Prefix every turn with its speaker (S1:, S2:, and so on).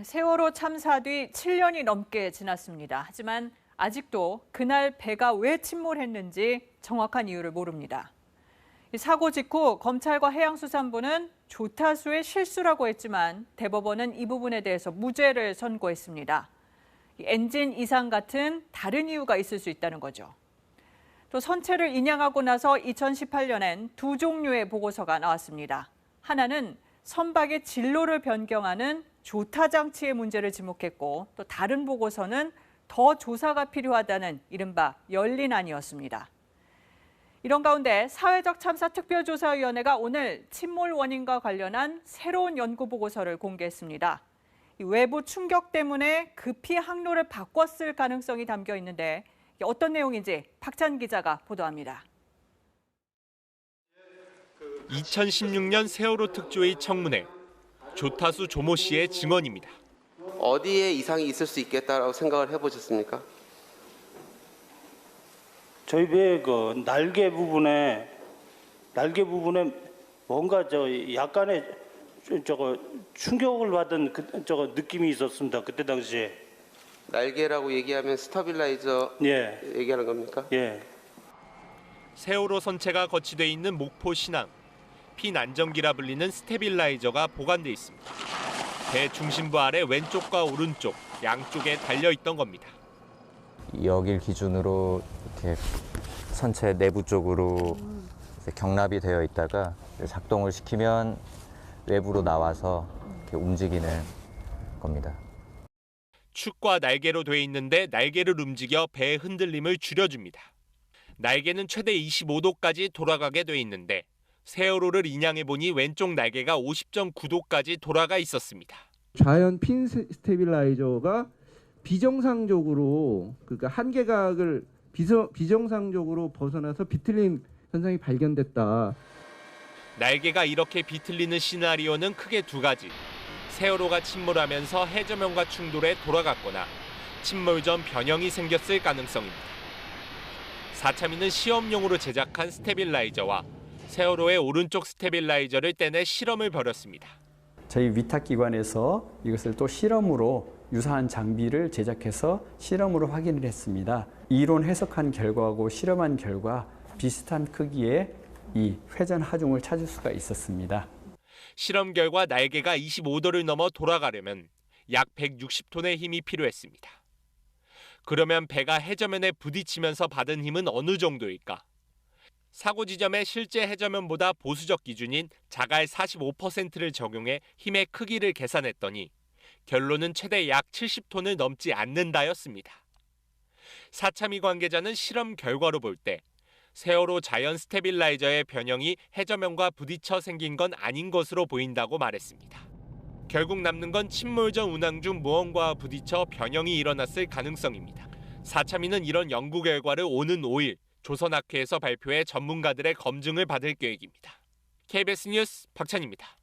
S1: 세월호 참사 뒤 7년이 넘게 지났습니다. 하지만 아직도 그날 배가 왜 침몰했는지 정확한 이유를 모릅니다. 사고 직후 검찰과 해양수산부는 조타수의 실수라고 했지만 대법원은 이 부분에 대해서 무죄를 선고했습니다. 엔진 이상 같은 다른 이유가 있을 수 있다는 거죠. 또 선체를 인양하고 나서 2018년엔 두 종류의 보고서가 나왔습니다. 하나는 선박의 진로를 변경하는 조타 장치의 문제를 지목했고, 또 다른 보고서는 더 조사가 필요하다는 이른바 열린안이었습니다. 이런 가운데 사회적 참사 특별조사위원회가 오늘 침몰 원인과 관련한 새로운 연구 보고서를 공개했습니다. 외부 충격 때문에 급히 항로를 바꿨을 가능성이 담겨 있는데 어떤 내용인지 박찬 기자가 보도합니다.
S2: 2016년 세월호 특조위 청문회, 조타수 조모 씨의 증언입니다.
S3: 어디에 이상이 있을 수 있겠다라고 생각을 해보셨습니까?
S4: 저희 배의 그 날개 부분에 뭔가 약간의 충격을 받은 느낌이 있었습니다. 그때 당시에.
S3: 날개라고 얘기하면 스타빌라이저 얘기하는 겁니까?
S4: 예.
S2: 세월호 선체가 거치돼 있는 목포 신항, 피난정기라 불리는 스테빌라이저가 보관돼 있습니다. 배 중심부 아래 왼쪽과 오른쪽 양쪽에 달려 있던 겁니다.
S5: 여길 기준으로 이렇게 선체 내부 쪽으로 경납이 되어 있다가 작동을 시키면 외부로 나와서 이렇게 움직이는 겁니다.
S2: 축과 날개로 돼 있는데 날개를 움직여 배의 흔들림을 줄여줍니다. 날개는 최대 25도까지 돌아가게 돼 있는데 세월호를 인양해보니 왼쪽 날개가 50.9도까지 돌아가 있었습니다.
S6: 좌연 핀 스테빌라이저가 비정상적으로, 그러니까 한계각을 비정상적으로 벗어나서 비틀림 현상이 발견됐다.
S2: 날개가 이렇게 비틀리는 시나리오는 크게 두 가지. 세월호가 침몰하면서 해저면과 충돌해 돌아갔거나 침몰 전 변형이 생겼을 가능성입니다. 사참위는 시험용으로 제작한 스테빌라이저와 세월호의 오른쪽 스테빌라이저를 떼내 실험을 벌였습니다.
S7: 저희 위탁기관에서 이것을 또 실험으로 유사한 장비를 제작해서 실험으로 확인을 했습니다. 이론 해석한 결과하고 실험한 결과 비슷한 크기의 이 회전 하중을 찾을 수가 있었습니다.
S2: 실험 결과 날개가 25도를 넘어 돌아가려면 약 160톤의 힘이 필요했습니다. 그러면 배가 해저면에 부딪히면서 받은 힘은 어느 정도일까? 사고 지점의 실제 해저면보다 보수적 기준인 자갈 45%를 적용해 힘의 크기를 계산했더니 결론은 최대 약 70톤을 넘지 않는다였습니다. 사참위 관계자는 실험 결과로 볼 때 세월호 자연 스테빌라이저의 변형이 해저면과 부딪혀 생긴 건 아닌 것으로 보인다고 말했습니다. 결국 남는 건 침몰 전 운항 중 무언가와 부딪혀 변형이 일어났을 가능성입니다. 사참위는 이런 연구 결과를 오는 5일 조선학회에서 발표해 전문가들의 검증을 받을 계획입니다. KBS 뉴스 박찬입니다.